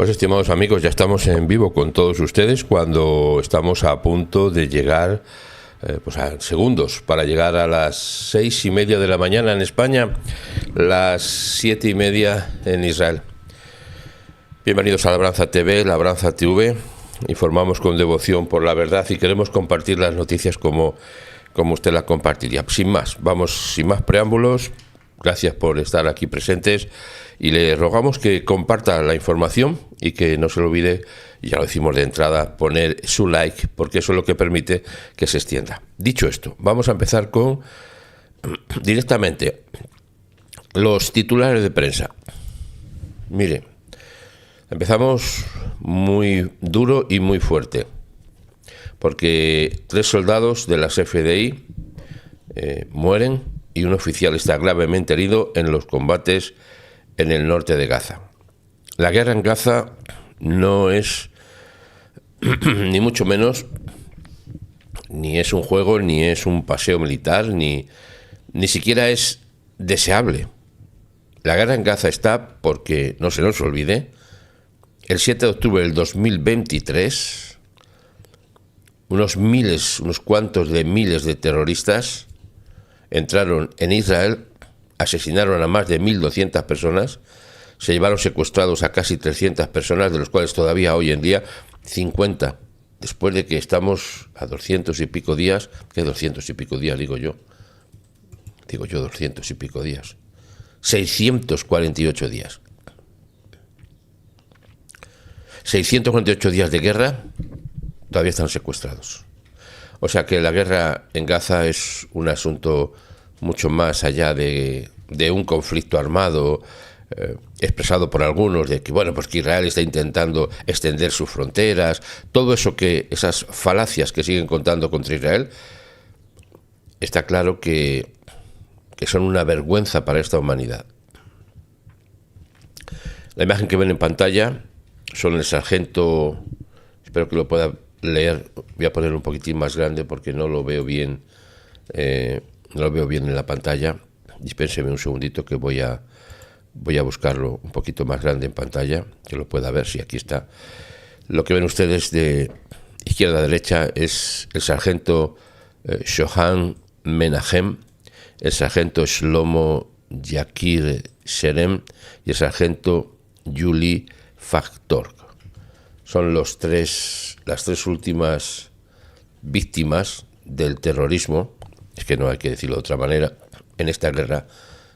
Pues estimados amigos, ya estamos en vivo con todos ustedes cuando estamos a punto de llegar, pues a segundos, para llegar a las 6:30 de la mañana en España, las 7:30 en Israel. Bienvenidos a Labranza TV, Labranza TV. Informamos con devoción por la verdad y queremos compartir las noticias como usted las compartiría. Sin más preámbulos. Gracias por estar aquí presentes y le rogamos que comparta la información y que no se le olvide, ya lo decimos de entrada, poner su like, porque eso es lo que permite que se extienda. Dicho esto, vamos a empezar con directamente los titulares de prensa. Mire, empezamos muy duro y muy fuerte, porque 3 soldados de las FDI mueren y un oficial está gravemente herido en los combates en el norte de Gaza. La guerra en Gaza no es, ni mucho menos, ni es un juego, ni es un paseo militar, ni siquiera es deseable. La guerra en Gaza está porque, no se nos olvide, el 7 de octubre del 2023, unos cuantos de miles de terroristas entraron en Israel, asesinaron a más de 1.200 personas, se llevaron secuestrados a casi 300 personas, de los cuales todavía hoy en día 50, después de que estamos a 200 y pico días, ¿qué 200 y pico días digo yo 200 y pico días, 648 días. 648 días de guerra, todavía están secuestrados. O sea que la guerra en Gaza es un asunto mucho más allá de un conflicto armado expresado por algunos, de que bueno, pues que Israel está intentando extender sus fronteras, todo eso, que esas falacias que siguen contando contra Israel, está claro que son una vergüenza para esta humanidad. La imagen que ven en pantalla son el sargento, espero que lo pueda leer, voy a poner un poquitín más grande porque no lo veo bien, en la pantalla. Dispénseme un segundito que voy a buscarlo un poquito más grande en pantalla, que lo pueda ver. Sí, aquí está. Lo que ven ustedes de izquierda a derecha es el sargento Shohan Menahem, el sargento Shlomo Yakir Sherem y el sargento Yuli Faktor. Son las tres últimas víctimas del terrorismo, es que no hay que decirlo de otra manera, en esta guerra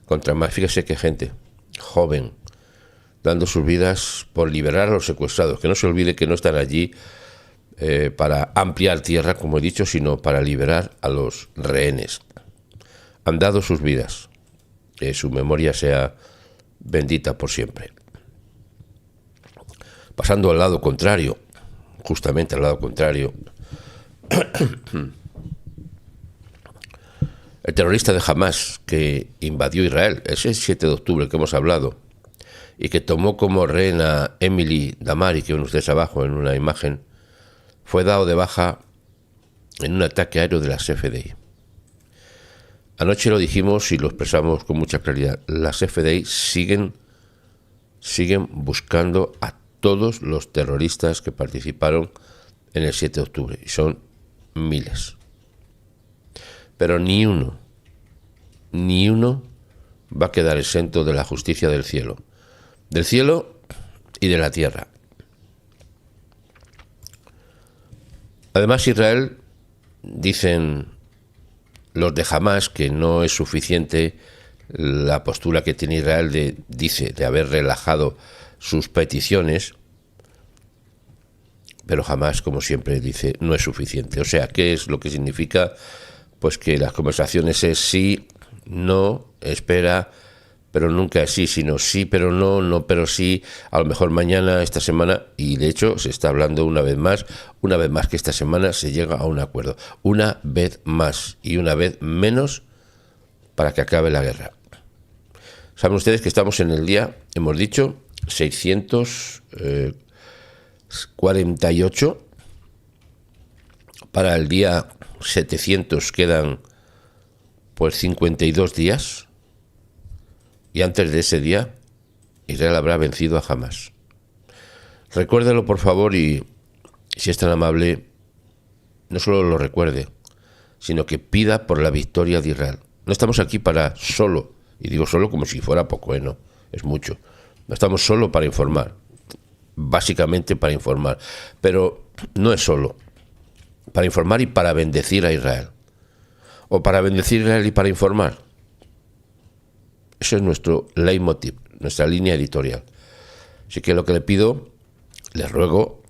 contra más. Fíjese que gente joven dando sus vidas por liberar a los secuestrados, que no se olvide que no están allí para ampliar tierra, como he dicho, sino para liberar a los rehenes. Han dado sus vidas, que su memoria sea bendita por siempre. Pasando al lado contrario, justamente al lado contrario, el terrorista de Hamas que invadió Israel, ese 7 de octubre que hemos hablado, y que tomó como rehén a Emily Damari, que ven ustedes abajo en una imagen, fue dado de baja en un ataque aéreo de las FDI. Anoche lo dijimos y lo expresamos con mucha claridad. Las FDI siguen buscando a todos los terroristas que participaron en el 7 de octubre, y son miles. Pero ni uno va a quedar exento de la justicia del cielo y de la tierra. Además, Israel, dicen los de Hamas, que no es suficiente la postura que tiene Israel de haber relajado sus peticiones, pero Hamas, como siempre, dice no es suficiente. O sea, ¿qué es lo que significa? Pues que las conversaciones es sí, no, espera, pero nunca es sí, sino sí, pero no, no, pero sí, a lo mejor mañana, esta semana, y de hecho se está hablando una vez más que esta semana se llega a un acuerdo, una vez más y una vez menos para que acabe la guerra. Saben ustedes que estamos en el día, hemos dicho, 648, para el día 700 quedan pues 52 días, y antes de ese día Israel habrá vencido a Hamas. Recuérdelo, por favor, y si es tan amable, no solo lo recuerde, sino que pida por la victoria de Israel. No estamos aquí para solo, y digo solo como si fuera poco, no, es mucho. No estamos solo para informar, básicamente para informar, pero no es solo para informar y para bendecir a Israel, o para bendecir a Israel y para informar. Eso es nuestro leitmotiv, nuestra línea editorial. Así que lo que le pido, le ruego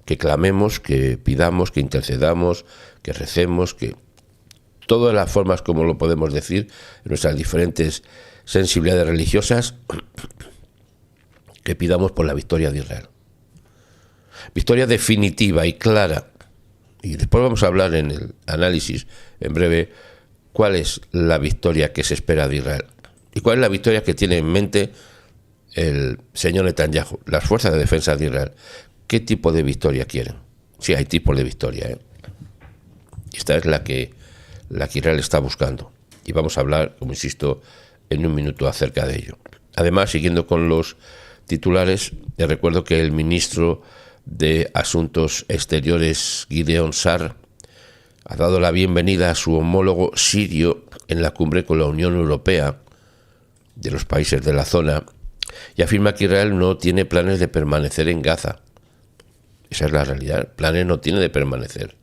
que clamemos, que pidamos, que intercedamos, que recemos, que todas las formas como lo podemos decir, en nuestras diferentes sensibilidades religiosas, que pidamos por la victoria de Israel. Victoria definitiva y clara. Y después vamos a hablar en el análisis, en breve, cuál es la victoria que se espera de Israel. Y cuál es la victoria que tiene en mente el señor Netanyahu, las fuerzas de defensa de Israel. ¿Qué tipo de victoria quieren? Sí, hay tipos de victoria, Esta es la que Israel está buscando. Y vamos a hablar, como insisto, en un minuto acerca de ello. Además, siguiendo con los titulares, les recuerdo que el ministro de Asuntos Exteriores, Gideon Sa'ar, ha dado la bienvenida a su homólogo sirio en la cumbre con la Unión Europea de los países de la zona y afirma que Israel no tiene planes de permanecer en Gaza. Esa es la realidad. Planes no tiene de permanecer.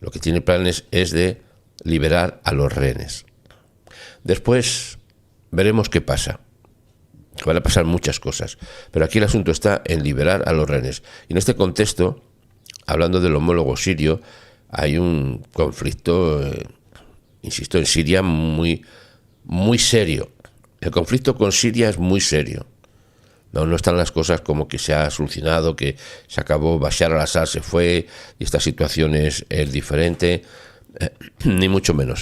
Lo que tiene planes es de liberar a los rehenes. Después veremos qué pasa. Van a pasar muchas cosas, pero aquí el asunto está en liberar a los rehenes. Y en este contexto, hablando del homólogo sirio, hay un conflicto, insisto, en Siria muy, muy serio. El conflicto con Siria es muy serio. No están las cosas como que se ha solucionado, que se acabó, Bashar al-Assad se fue y esta situación es diferente. Ni mucho menos,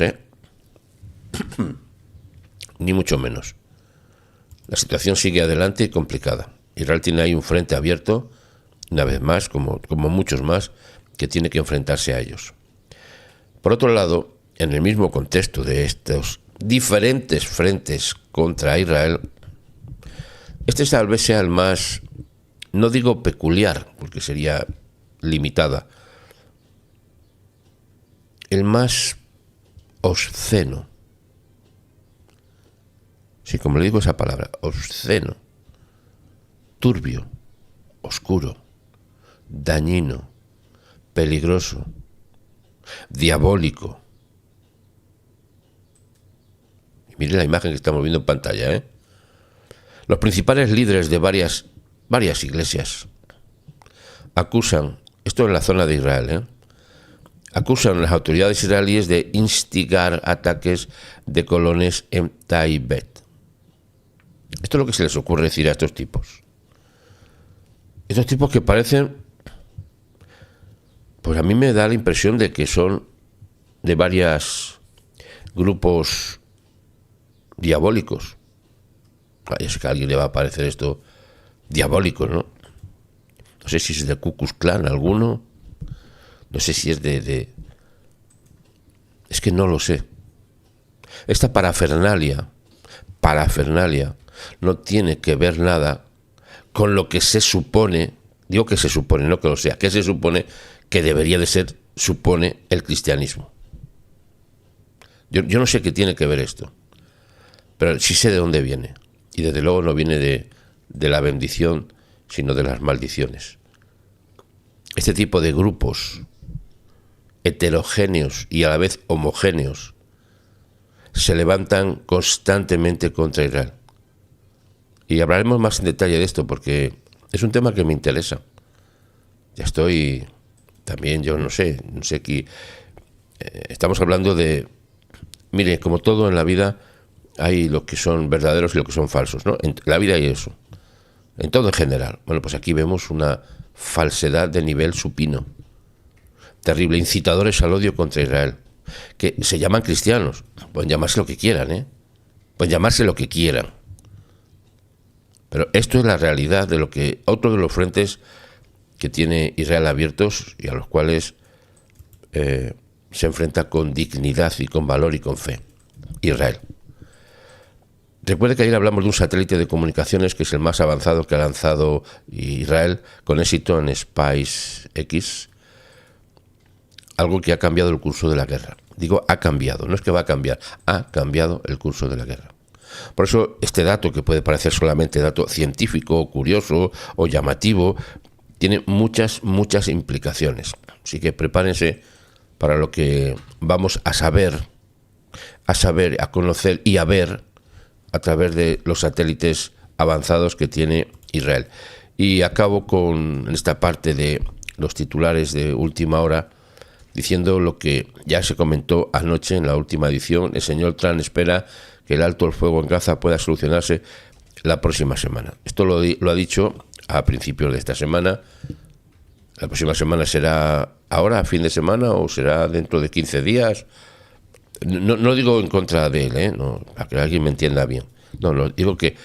ni mucho menos. La situación sigue adelante y complicada. Israel tiene ahí un frente abierto, una vez más, como muchos más, que tiene que enfrentarse a ellos. Por otro lado, en el mismo contexto de estos diferentes frentes contra Israel, este tal vez sea el más, no digo peculiar, porque sería limitada, el más obsceno. Sí, como le digo esa palabra, obsceno, turbio, oscuro, dañino, peligroso, diabólico. Y mire la imagen que estamos viendo en pantalla, Los principales líderes de varias iglesias acusan, esto en la zona de Israel, acusan a las autoridades israelíes de instigar ataques de colones en Taibet. Esto es lo que se les ocurre decir a estos tipos. Estos tipos que parecen, pues a mí me da la impresión de que son de varios grupos diabólicos. Ya sé que a alguien le va a parecer esto diabólico, ¿no? No sé si es de Ku Klux Klan alguno, no sé si es de... Es que no lo sé. Esta parafernalia, no tiene que ver nada con lo que se supone, digo que se supone, no que lo sea, que se supone que debería de ser, supone el cristianismo. Yo no sé qué tiene que ver esto, pero sí sé de dónde viene. Y desde luego no viene de la bendición, sino de las maldiciones. Este tipo de grupos heterogéneos y a la vez homogéneos se levantan constantemente contra Israel. Y hablaremos más en detalle de esto porque es un tema que me interesa. Ya estoy también, yo no sé que estamos hablando de, mire, como todo en la vida hay lo que son verdaderos y lo que son falsos, ¿no? En la vida hay eso, en todo en general. Bueno, pues aquí vemos una falsedad de nivel supino, terrible, incitadores al odio contra Israel, que se llaman cristianos, pueden llamarse lo que quieran, pueden llamarse lo que quieran. Pero esto es la realidad de lo que otro de los frentes que tiene Israel abiertos y a los cuales se enfrenta con dignidad y con valor y con fe. Israel. Recuerde que ayer hablamos de un satélite de comunicaciones que es el más avanzado que ha lanzado Israel con éxito en SpaceX, algo que ha cambiado el curso de la guerra. Digo, ha cambiado, no es que va a cambiar, ha cambiado el curso de la guerra. Por eso este dato, que puede parecer solamente dato científico, curioso o llamativo, tiene muchas implicaciones. Así que prepárense para lo que vamos a saber, a conocer y a ver a través de los satélites avanzados que tiene Israel. Y acabo con esta parte de los titulares de última hora, diciendo lo que ya se comentó anoche en la última edición. El señor Trump espera que el alto el fuego en Gaza pueda solucionarse la próxima semana. Esto lo ha dicho a principios de esta semana. La próxima semana será ahora, a fin de semana, o será dentro de 15 días. No digo en contra de él, no, para que alguien me entienda bien. No, digo que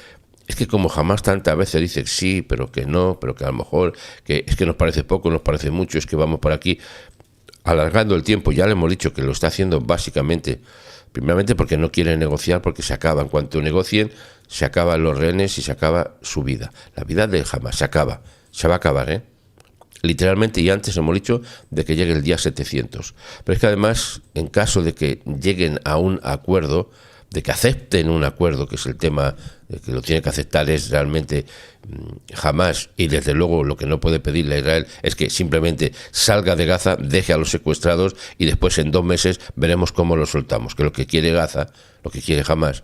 es que como jamás tantas veces dice sí, pero que no, pero que a lo mejor, que es que nos parece poco, nos parece mucho, es que vamos por aquí alargando el tiempo. Ya le hemos dicho que lo está haciendo básicamente, primeramente porque no quiere negociar, porque se acaba. En cuanto negocien, se acaban los rehenes y se acaba su vida. La vida de Hamas se acaba, se va a acabar, literalmente, y antes hemos dicho de que llegue el día 700. Pero es que además, en caso de que lleguen a un acuerdo, de que acepten un acuerdo, que es el tema que lo tiene que aceptar es realmente Hamas, y desde luego lo que no puede pedirle a Israel es que simplemente salga de Gaza, deje a los secuestrados y después en 2 meses veremos cómo lo soltamos, que lo que quiere Gaza, lo que quiere Hamas,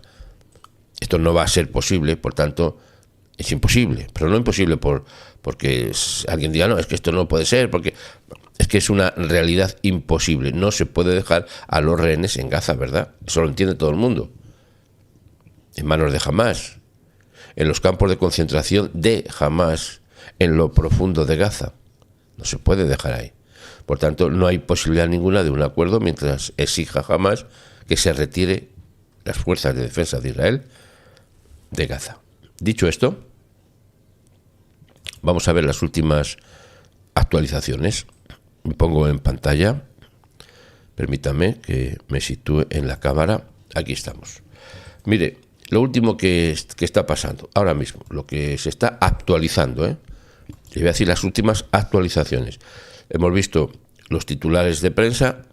esto no va a ser posible. Por tanto, es imposible, pero no imposible porque alguien diga, no, es que esto no puede ser, porque es que es una realidad imposible. No se puede dejar a los rehenes en Gaza, ¿verdad? Eso lo entiende todo el mundo. En manos de Hamas, en los campos de concentración de Hamas, en lo profundo de Gaza. No se puede dejar ahí. Por tanto, no hay posibilidad ninguna de un acuerdo mientras exija Hamas que se retire las fuerzas de defensa de Israel de Gaza. Dicho esto, vamos a ver las últimas actualizaciones. Me pongo en pantalla. Permítame que me sitúe en la cámara. Aquí estamos. Mire, lo último que está pasando ahora mismo, lo que se está actualizando, Le voy a decir las últimas actualizaciones. Hemos visto los titulares de prensa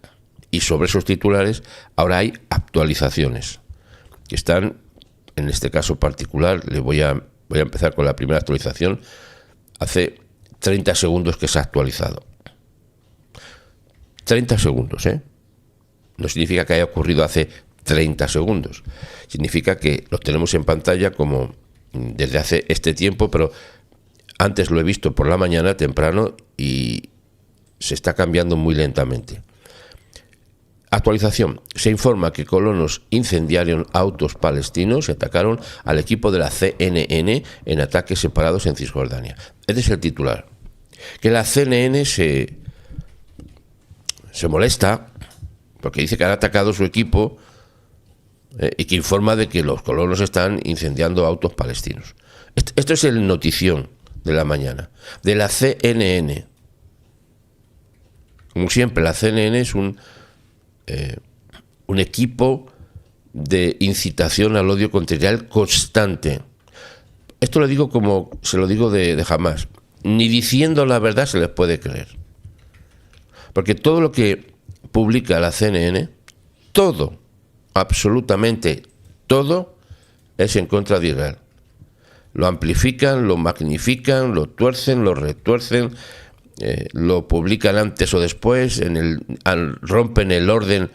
y sobre esos titulares ahora hay actualizaciones que están, en este caso particular, voy a empezar con la primera actualización. Hace 30 segundos que se ha actualizado. 30 segundos, No significa que haya ocurrido hace 30 segundos. Significa que los tenemos en pantalla como desde hace este tiempo, pero antes lo he visto por la mañana temprano y se está cambiando muy lentamente. Actualización. Se informa que colonos incendiaron autos palestinos y atacaron al equipo de la CNN en ataques separados en Cisjordania. Este es el titular. Que la CNN se molesta porque dice que han atacado su equipo y que informa de que los colonos están incendiando autos palestinos. Esto es el notición de la mañana, de la CNN. Como siempre, la CNN es un equipo de incitación al odio contra Israel constante. Esto lo digo como se lo digo de Hamas. Ni diciendo la verdad se les puede creer. Porque todo lo que publica la CNN, todo, absolutamente todo, es en contra de Israel. Lo amplifican, lo magnifican, lo tuercen, lo retuercen, lo publican antes o después, rompen el orden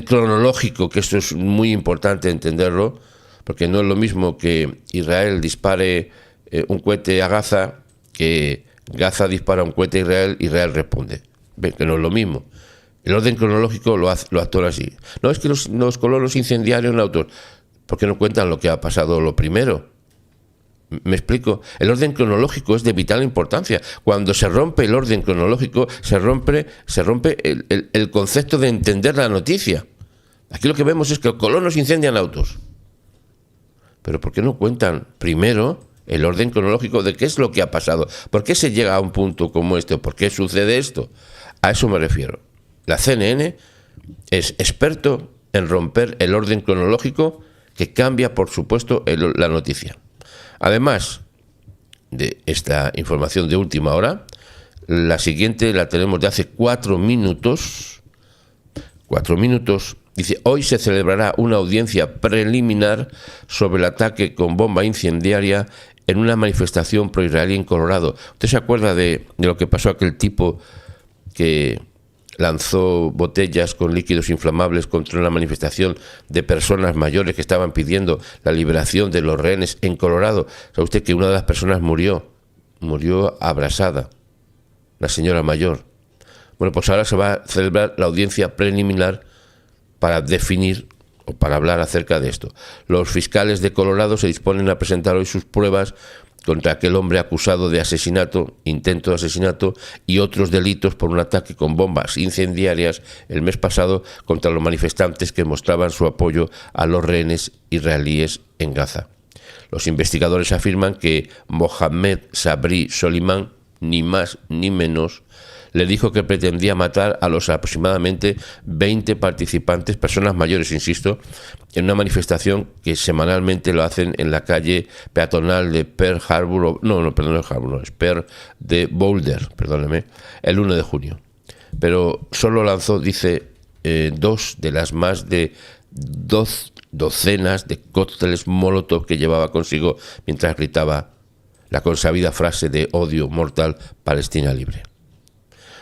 cronológico, que esto es muy importante entenderlo, porque no es lo mismo que Israel dispare un cohete a Gaza, que Gaza dispara un cohete a Israel responde. Ven que no es lo mismo. El orden cronológico lo actúa así. No, es que los colonos incendiaron autos. ¿Por qué no cuentan lo que ha pasado lo primero? ¿Me explico? El orden cronológico es de vital importancia. Cuando se rompe el orden cronológico, se rompe el concepto de entender la noticia. Aquí lo que vemos es que los colonos incendian autos. Pero ¿por qué no cuentan primero el orden cronológico de qué es lo que ha pasado? ¿Por qué se llega a un punto como este? ¿Por qué sucede esto? A eso me refiero. La CNN es experto en romper el orden cronológico que cambia, por supuesto, la noticia. Además de esta información de última hora, la siguiente la tenemos de hace 4 minutos. 4 minutos. Dice, hoy se celebrará una audiencia preliminar sobre el ataque con bomba incendiaria en una manifestación pro-israelí en Colorado. ¿Usted se acuerda de lo que pasó a aquel tipo que lanzó botellas con líquidos inflamables contra una manifestación de personas mayores que estaban pidiendo la liberación de los rehenes en Colorado? ¿Sabe usted que una de las personas murió abrasada, la señora mayor? Bueno, pues ahora se va a celebrar la audiencia preliminar para definir o para hablar acerca de esto. Los fiscales de Colorado se disponen a presentar hoy sus pruebas contra aquel hombre acusado de asesinato, intento de asesinato y otros delitos por un ataque con bombas incendiarias el mes pasado contra los manifestantes que mostraban su apoyo a los rehenes israelíes en Gaza. Los investigadores afirman que Mohammed Sabri Soliman, ni más ni menos, le dijo que pretendía matar a los aproximadamente 20 participantes, personas mayores, insisto, en una manifestación que semanalmente lo hacen en la calle peatonal de Pearl Harbor, es Pearl de Boulder, perdóneme, el 1 de junio. Pero solo lanzó, dice, 2 de las más de 2 docenas de cócteles Molotov que llevaba consigo mientras gritaba la consabida frase de odio mortal Palestina libre.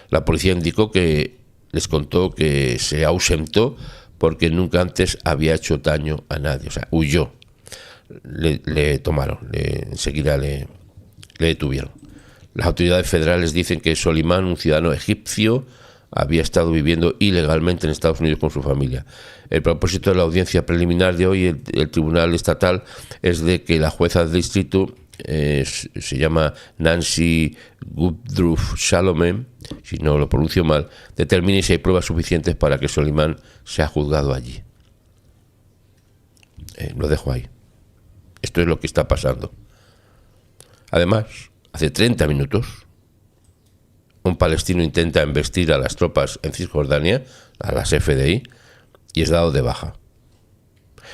La policía indicó que les contó que se ausentó porque nunca antes había hecho daño a nadie, o sea, huyó. Le tomaron, enseguida le detuvieron. Las autoridades federales dicen que Solimán, un ciudadano egipcio, había estado viviendo ilegalmente en Estados Unidos con su familia. El propósito de la audiencia preliminar de hoy, el Tribunal Estatal, es de que la jueza del distrito, se llama Nancy Woodruff Salome, si no lo pronuncio mal, determine si hay pruebas suficientes para que Solimán sea juzgado allí. Lo dejo ahí. Esto es lo que está pasando. Además, hace 30 minutos, un palestino intenta embestir a las tropas en Cisjordania, a las FDI, y es dado de baja.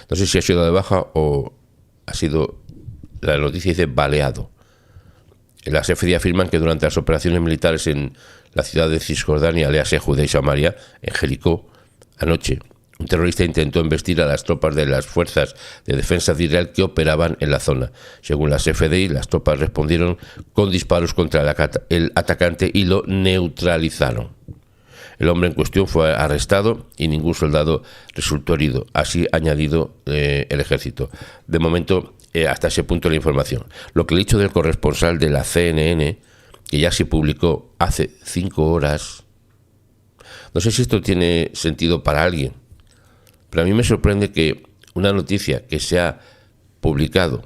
No sé si ha sido de baja o ha sido, la noticia dice, baleado. Las FDI afirman que durante las operaciones militares en la ciudad de Cisjordania, léase Judea y Samaria, en Jericó, anoche, un terrorista intentó embestir a las tropas de las fuerzas de defensa de Israel que operaban en la zona. Según las FDI, las tropas respondieron con disparos contra el atacante y lo neutralizaron. El hombre en cuestión fue arrestado y ningún soldado resultó herido, así ha añadido el ejército. De momento, hasta ese punto la información. Lo que le he dicho del corresponsal de la CNN, que ya se publicó hace 5 horas, no sé si esto tiene sentido para alguien, pero a mí me sorprende que una noticia que se ha publicado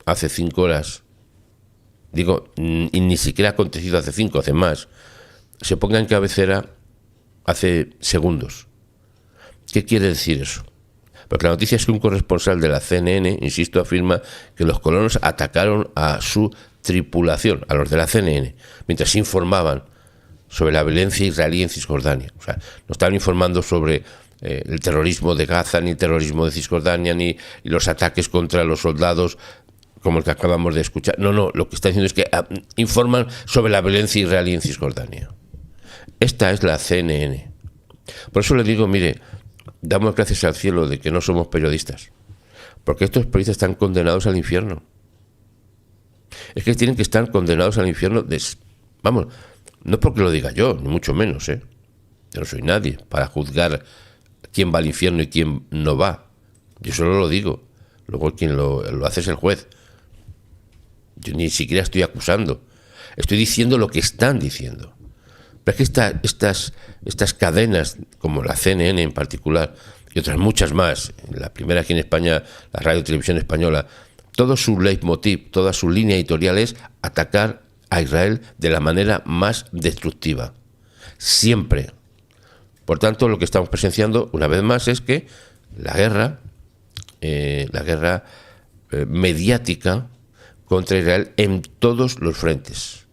hace 5 horas, digo, y ni siquiera ha acontecido hace 5, hace más, se ponga en cabecera hace segundos. ¿Qué quiere decir eso? Porque la noticia es que un corresponsal de la CNN, insisto, afirma que los colonos atacaron a su tripulación, a los de la CNN, mientras informaban sobre la violencia israelí en Cisjordania. O sea, no estaban informando sobre el terrorismo de Gaza, ni el terrorismo de Cisjordania, ni los ataques contra los soldados como el que acabamos de escuchar. No, lo que está diciendo es que informan sobre la violencia israelí en Cisjordania. Esta es la CNN. Por eso le digo, mire, damos gracias al cielo de que no somos periodistas, porque estos periodistas están condenados al infierno. Es que tienen que estar condenados al infierno, vamos, no porque lo diga yo, ni mucho menos, Yo no soy nadie para juzgar quién va al infierno y quién no va. Yo solo lo digo. Luego quien lo hace es el juez. Yo ni siquiera estoy acusando. Estoy diciendo lo que están diciendo. Pero es que estas cadenas, como la CNN en particular, y otras muchas más, la primera aquí en España, la Radio y Televisión Española, todo su leitmotiv, toda su línea editorial es atacar a Israel de la manera más destructiva. Siempre. Por tanto, lo que estamos presenciando, una vez más, es que la guerra mediática contra Israel en todos los frentes.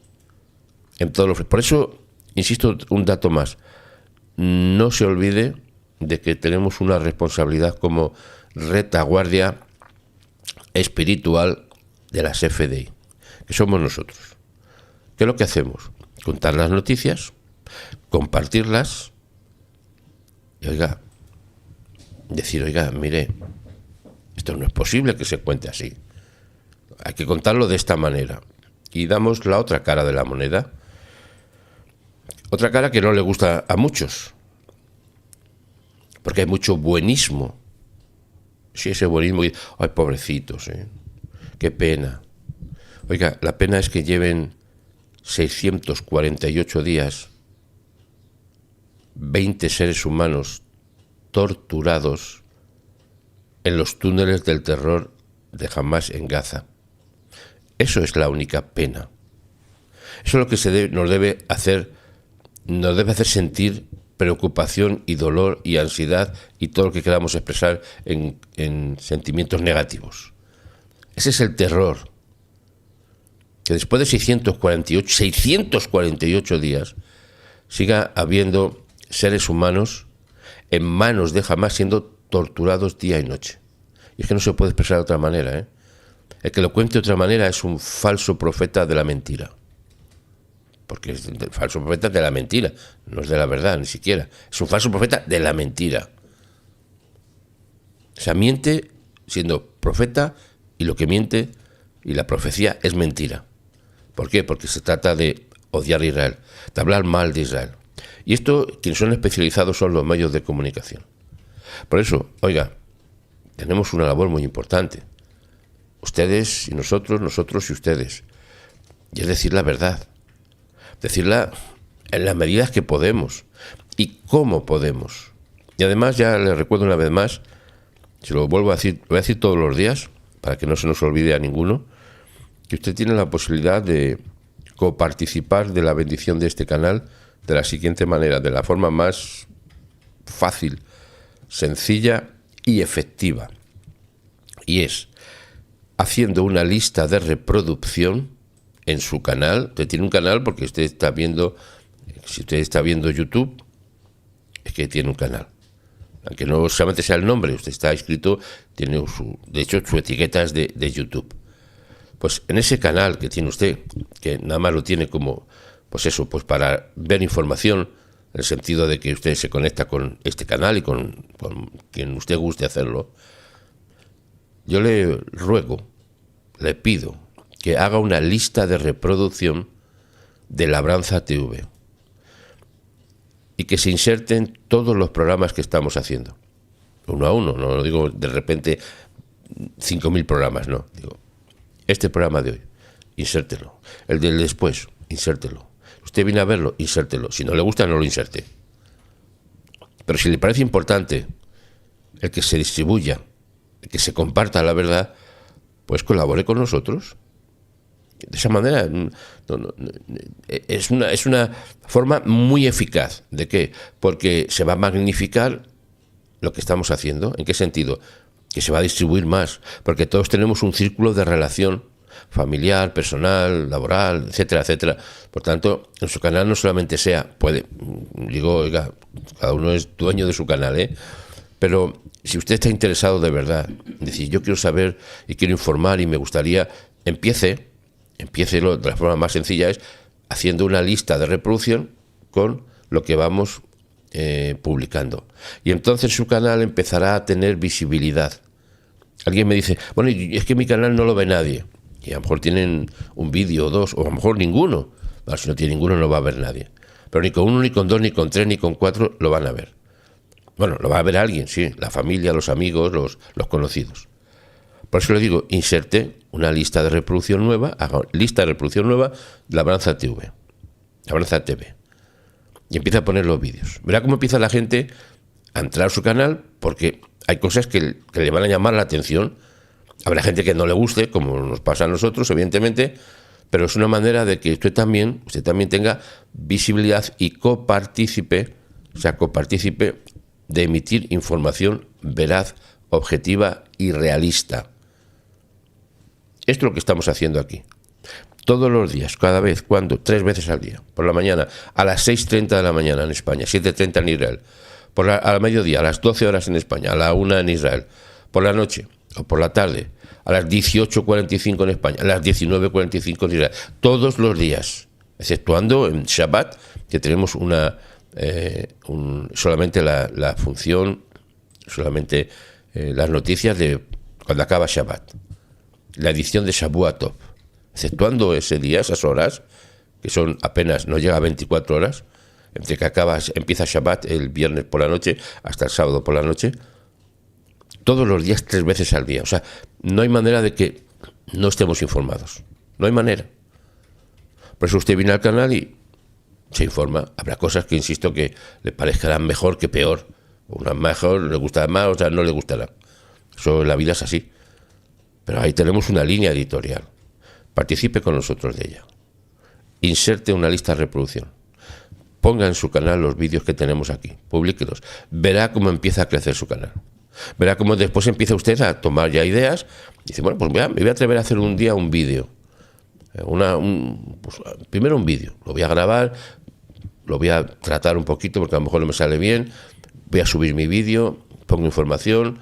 Por eso, insisto, un dato más. No se olvide de que tenemos una responsabilidad como retaguardia espiritual de las FDI, que somos nosotros. ¿Qué es lo que hacemos? Contar las noticias, compartirlas y, decir, mire, esto no es posible que se cuente así. Hay que contarlo de esta manera. Y damos la otra cara de la moneda. Otra cara que no le gusta a muchos. Porque hay mucho buenismo. Sí, ese buenismo. Ay, pobrecitos, qué pena. Oiga, la pena es que lleven 648 días 20 seres humanos torturados en los túneles del terror de Hamás en Gaza. Eso es la única pena. Eso es lo que nos debe hacer sentir preocupación y dolor y ansiedad y todo lo que queramos expresar en sentimientos negativos. Ese es el terror. Que después de 648 días siga habiendo seres humanos en manos de Hamás siendo torturados día y noche. Y es que no se puede expresar de otra manera, El que lo cuente de otra manera es un falso profeta de la mentira. Porque es el falso profeta de la mentira, no es de la verdad ni siquiera. Es un falso profeta de la mentira. O sea, miente siendo profeta y lo que miente y la profecía es mentira. ¿Por qué? Porque se trata de odiar a Israel, de hablar mal de Israel. Y esto, quienes son especializados son los medios de comunicación. Por eso, tenemos una labor muy importante. Ustedes y nosotros y ustedes. Y es decir la verdad. Decirla en las medidas que podemos y cómo podemos. Y además, ya les recuerdo una vez más, se lo vuelvo a decir, lo voy a decir todos los días, para que no se nos olvide a ninguno, que usted tiene la posibilidad de coparticipar de la bendición de este canal de la siguiente manera, de la forma más fácil, sencilla y efectiva. Y es haciendo una lista de reproducción en su canal. Usted tiene un canal porque usted está viendo, si usted está viendo YouTube, es que tiene un canal. Aunque no solamente sea el nombre, usted está inscrito, tiene de hecho su etiqueta es de YouTube. Pues en ese canal que tiene usted, que nada más lo tiene como, pues para ver información, en el sentido de que usted se conecta con este canal y con quien usted guste hacerlo, yo le ruego, le pido que haga una lista de reproducción de Labranza TV y que se inserten todos los programas que estamos haciendo, uno a uno, no lo digo de repente 5.000 programas, no, digo, este programa de hoy, insértelo, el del después, insértelo, usted viene a verlo, insértelo, si no le gusta no lo inserte, pero si le parece importante el que se distribuya, el que se comparta la verdad, pues colabore con nosotros. De esa manera, es una forma muy eficaz. ¿De qué? Porque se va a magnificar lo que estamos haciendo. ¿En qué sentido? Que se va a distribuir más, porque todos tenemos un círculo de relación familiar, personal, laboral, etcétera, etcétera. Por tanto, en su canal no solamente cada uno es dueño de su canal, pero si usted está interesado de verdad, decir, yo quiero saber y quiero informar y me gustaría, empiece de la forma más sencilla, es haciendo una lista de reproducción con lo que vamos publicando. Y entonces su canal empezará a tener visibilidad. Alguien me dice, bueno, es que mi canal no lo ve nadie. Y a lo mejor tienen un vídeo o dos, o a lo mejor ninguno. Bueno, si no tiene ninguno no va a ver nadie. Pero ni con uno, ni con dos, ni con tres, ni con cuatro lo van a ver. Bueno, lo va a ver alguien, sí, la familia, los amigos, los conocidos. Por eso le digo, inserte una lista de reproducción nueva, haga lista de reproducción nueva, Labranza TV. Labranza TV. Y empieza a poner los vídeos. Verá cómo empieza la gente a entrar a su canal, porque hay cosas que le van a llamar la atención. Habrá gente que no le guste, como nos pasa a nosotros, evidentemente, pero es una manera de que usted también tenga visibilidad y copartícipe de emitir información veraz, objetiva y realista. Esto es lo que estamos haciendo aquí. Todos los días, cada vez, ¿cuándo? 3 veces al día. Por la mañana, a las 6:30 de la mañana en España, 7:30 en Israel. A la mediodía, a las 12 horas en España, a la 1 en Israel. por la noche o por la tarde, a las 18:45 en España, a las 19:45 en Israel, todos los días, exceptuando en Shabbat, que tenemos solamente la función, solamente las noticias de cuando acaba Shabbat, la edición de Shabuatov, exceptuando ese día, esas horas, que son apenas, no llega a 24 horas, entre que empieza Shabbat el viernes por la noche hasta el sábado por la noche, todos los días, 3 veces al día. O sea, no hay manera de que no estemos informados. No hay manera. Por eso usted viene al canal y se informa. Habrá cosas que, insisto, que le parecerán mejor que peor. Unas mejor, le gustará más, otras no le gustará. Eso, la vida es así. Pero ahí tenemos una línea editorial. Participe con nosotros de ella. Inserte una lista de reproducción. Ponga en su canal los vídeos que tenemos aquí. Publíquelos. Verá cómo empieza a crecer su canal. Verá cómo después empieza usted a tomar ya ideas. Y dice, bueno, pues me voy a atrever a hacer un día un vídeo. Primero un vídeo. Lo voy a grabar, lo voy a tratar un poquito porque a lo mejor no me sale bien. Voy a subir mi vídeo, pongo información.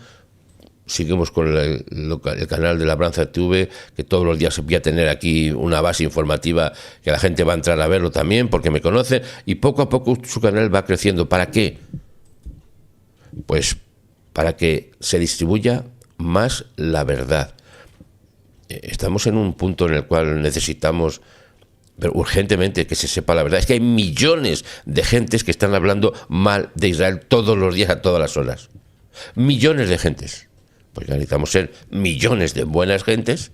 Seguimos con el canal de Labranza TV, que todos los días voy a tener aquí una base informativa que la gente va a entrar a verlo también porque me conocen. Y poco a poco su canal va creciendo. ¿Para qué? Pues para que se distribuya más la verdad. Estamos en un punto en el cual necesitamos, pero urgentemente, que se sepa la verdad. Es que hay millones de gentes que están hablando mal de Israel todos los días, a todas las horas. Millones de gentes. Pues ya necesitamos ser millones de buenas gentes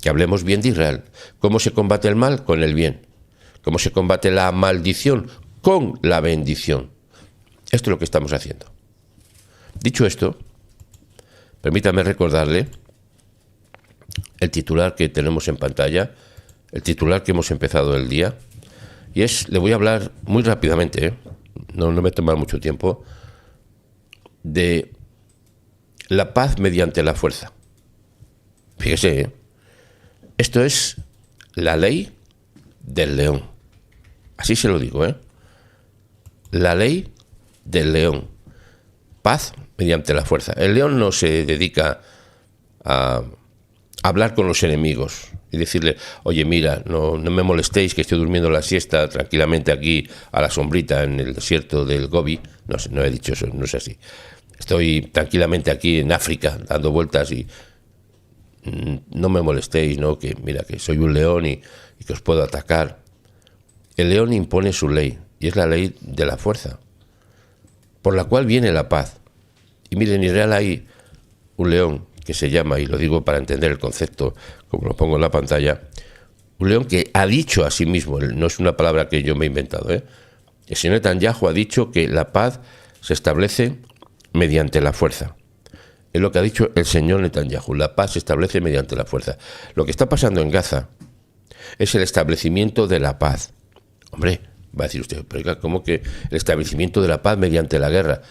que hablemos bien de Israel. ¿Cómo se combate el mal? Con el bien. ¿Cómo se combate la maldición? Con la bendición. Esto es lo que estamos haciendo. Dicho esto, permítame recordarle el titular que tenemos en pantalla, el titular que hemos empezado el día, y le voy a hablar muy rápidamente, no me toma mucho tiempo, de la paz mediante la fuerza. Fíjese, esto es la ley del león. Así se lo digo, la ley del león. Paz mediante la fuerza. El león no se dedica a hablar con los enemigos y decirle, oye, mira, no me molestéis que estoy durmiendo la siesta tranquilamente aquí a la sombrita en el desierto del Gobi. No he dicho eso, no es así. Estoy tranquilamente aquí en África dando vueltas y no me molestéis, ¿no? Que mira, que soy un león y que os puedo atacar. El león impone su ley y es la ley de la fuerza, por la cual viene la paz. Y miren, en Israel hay un león que se llama, y lo digo para entender el concepto, como lo pongo en la pantalla, un león que ha dicho a sí mismo, no es una palabra que yo me he inventado, el señor Netanyahu ha dicho que la paz se establece mediante la fuerza. Es lo que ha dicho el señor Netanyahu, la paz se establece mediante la fuerza. Lo que está pasando en Gaza es el establecimiento de la paz. Hombre, va a decir usted, pero ¿cómo que el establecimiento de la paz mediante la guerra?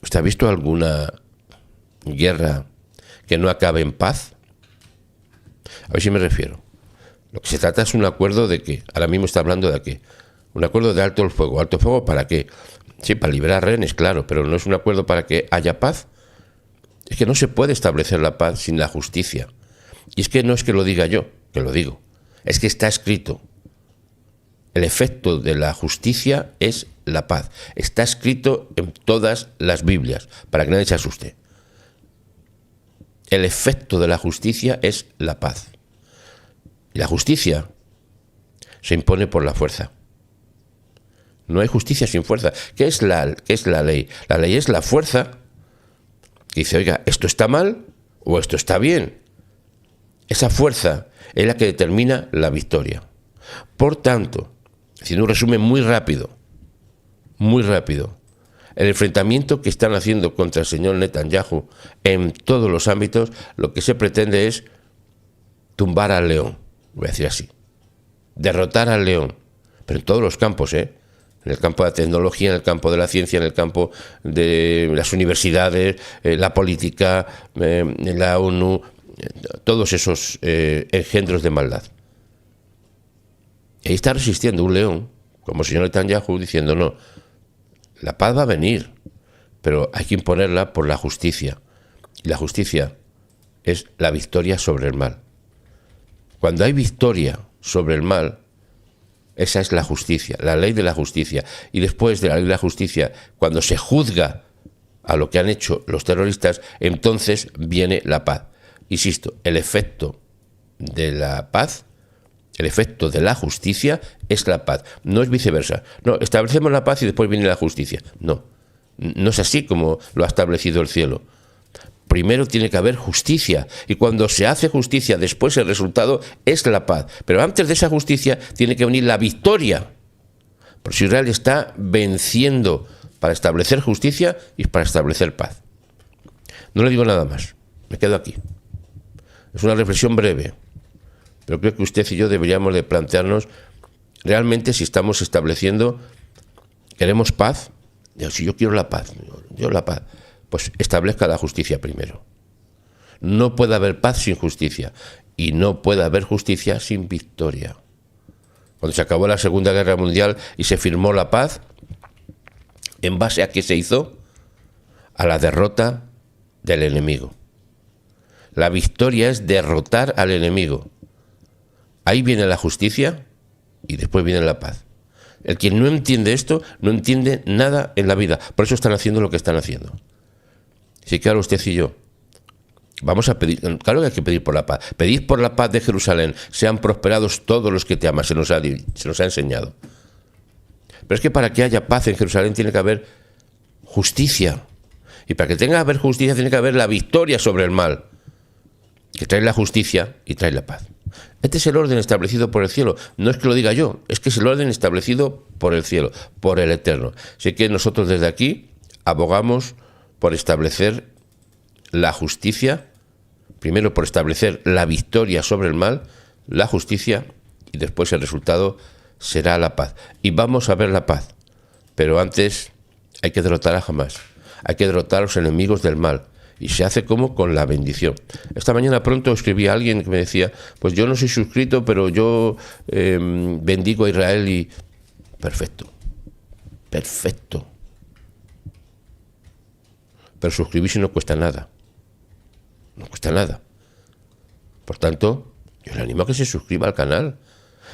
¿Usted ha visto alguna guerra que no acabe en paz? A ver si me refiero. Lo que se trata es un acuerdo de qué. Ahora mismo está hablando de qué. Un acuerdo de alto el fuego. ¿Alto fuego para qué? Sí, para liberar rehenes, claro, pero no es un acuerdo para que haya paz. Es que no se puede establecer la paz sin la justicia. Y es que no es que lo diga yo, que lo digo. Es que está escrito. El efecto de la justicia es la paz. Está escrito en todas las Biblias, para que nadie se asuste. El efecto de la justicia es la paz. Y la justicia se impone por la fuerza. No hay justicia sin fuerza. ¿Qué es la ley? La ley es la fuerza que dice, oiga, esto está mal o esto está bien. Esa fuerza es la que determina la victoria. Por tanto, haciendo un resumen muy rápido, el enfrentamiento que están haciendo contra el señor Netanyahu en todos los ámbitos, lo que se pretende es tumbar al león, voy a decir así, derrotar al león, pero en todos los campos, en el campo de la tecnología, en el campo de la ciencia, en el campo de las universidades, la política, la ONU, todos esos engendros de maldad. Y ahí está resistiendo un león, como el señor Netanyahu, diciendo, no, la paz va a venir, pero hay que imponerla por la justicia. Y la justicia es la victoria sobre el mal. Cuando hay victoria sobre el mal, esa es la justicia, la ley de la justicia. Y después de la ley de la justicia, cuando se juzga a lo que han hecho los terroristas, entonces viene la paz. Insisto, el efecto de la paz, el efecto de la justicia es la paz, no es viceversa. No, establecemos la paz y después viene la justicia. No, no es así como lo ha establecido el cielo. Primero tiene que haber justicia, y cuando se hace justicia, después el resultado es la paz. Pero antes de esa justicia tiene que venir la victoria. Por si Israel está venciendo para establecer justicia y para establecer paz. No le digo nada más, me quedo aquí. Es una reflexión breve, pero creo que usted y yo deberíamos de plantearnos realmente si estamos estableciendo, queremos paz. Si yo quiero la paz, yo la paz, pues establezca la justicia primero. No puede haber paz sin justicia, y no puede haber justicia sin victoria. Cuando se acabó la Segunda Guerra Mundial y se firmó la paz, ¿en base a qué se hizo? A la derrota del enemigo. La victoria es derrotar al enemigo. Ahí viene la justicia y después viene la paz. El quien no entiende esto, no entiende nada en la vida. Por eso están haciendo lo que están haciendo. Sí, claro, usted y yo vamos a pedir, claro que hay que pedir por la paz. Pedid por la paz de Jerusalén, sean prosperados todos los que te aman, se nos ha enseñado. Pero es que para que haya paz en Jerusalén tiene que haber justicia. Y para que tenga que haber justicia tiene que haber la victoria sobre el mal, que trae la justicia y trae la paz. Este es el orden establecido por el cielo. No es que lo diga yo, es que es el orden establecido por el cielo, por el Eterno. Así que nosotros desde aquí abogamos por establecer la justicia, primero por establecer la victoria sobre el mal, la justicia, y después el resultado será la paz. Y vamos a ver la paz, pero antes hay que derrotar a Hamás, hay que derrotar a los enemigos del mal, y se hace como con la bendición. Esta mañana pronto escribí a alguien que me decía, pues yo no soy suscrito, pero yo bendigo a Israel, y perfecto, perfecto. Pero suscribirse no cuesta nada. No cuesta nada. Por tanto, yo le animo a que se suscriba al canal.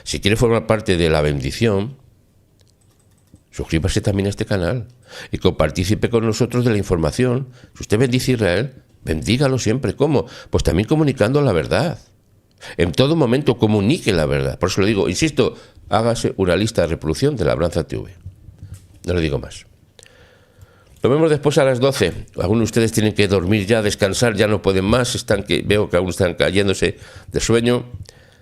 Si quiere formar parte de la bendición, suscríbase también a este canal y compartícipe con nosotros de la información. Si usted bendice a Israel, bendígalo siempre. ¿Cómo? Pues también comunicando la verdad. En todo momento comunique la verdad. Por eso le digo, insisto, hágase una lista de reproducción de Labranza TV. No le digo más. Nos vemos después a las 12. Algunos de ustedes tienen que dormir ya, descansar, ya no pueden más. Veo que algunos están cayéndose de sueño.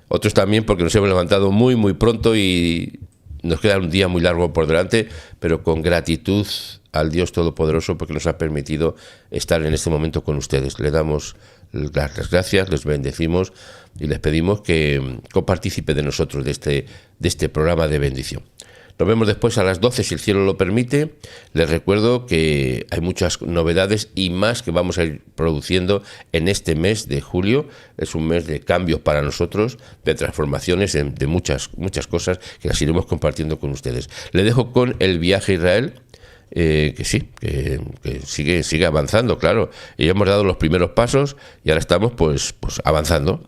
Otros también porque nos hemos levantado muy, muy pronto y nos queda un día muy largo por delante, pero con gratitud al Dios Todopoderoso porque nos ha permitido estar en este momento con ustedes. Le damos las gracias, les bendecimos y les pedimos que copartícipe de nosotros de este programa de bendición. Nos vemos después a las 12, si el cielo lo permite. Les recuerdo que hay muchas novedades y más que vamos a ir produciendo en este mes de julio. Es un mes de cambios para nosotros, de transformaciones, de muchas cosas que las iremos compartiendo con ustedes. Le dejo con el viaje a Israel, que sigue avanzando, claro. Ya hemos dado los primeros pasos y ahora estamos pues avanzando.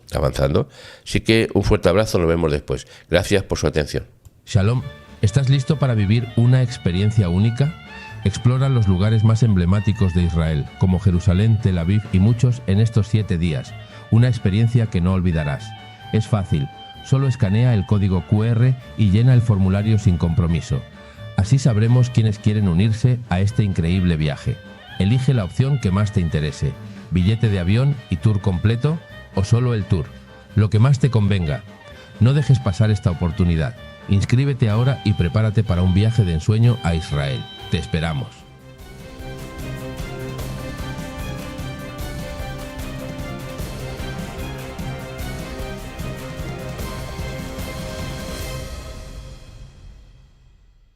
Así que un fuerte abrazo, nos vemos después. Gracias por su atención. Shalom. ¿Estás listo para vivir una experiencia única? Explora los lugares más emblemáticos de Israel, como Jerusalén, Tel Aviv y muchos en estos 7 días. Una experiencia que no olvidarás. Es fácil, solo escanea el código QR y llena el formulario sin compromiso. Así sabremos quiénes quieren unirse a este increíble viaje. Elige la opción que más te interese. Billete de avión y tour completo o solo el tour. Lo que más te convenga. No dejes pasar esta oportunidad. Inscríbete ahora y prepárate para un viaje de ensueño a Israel. Te esperamos.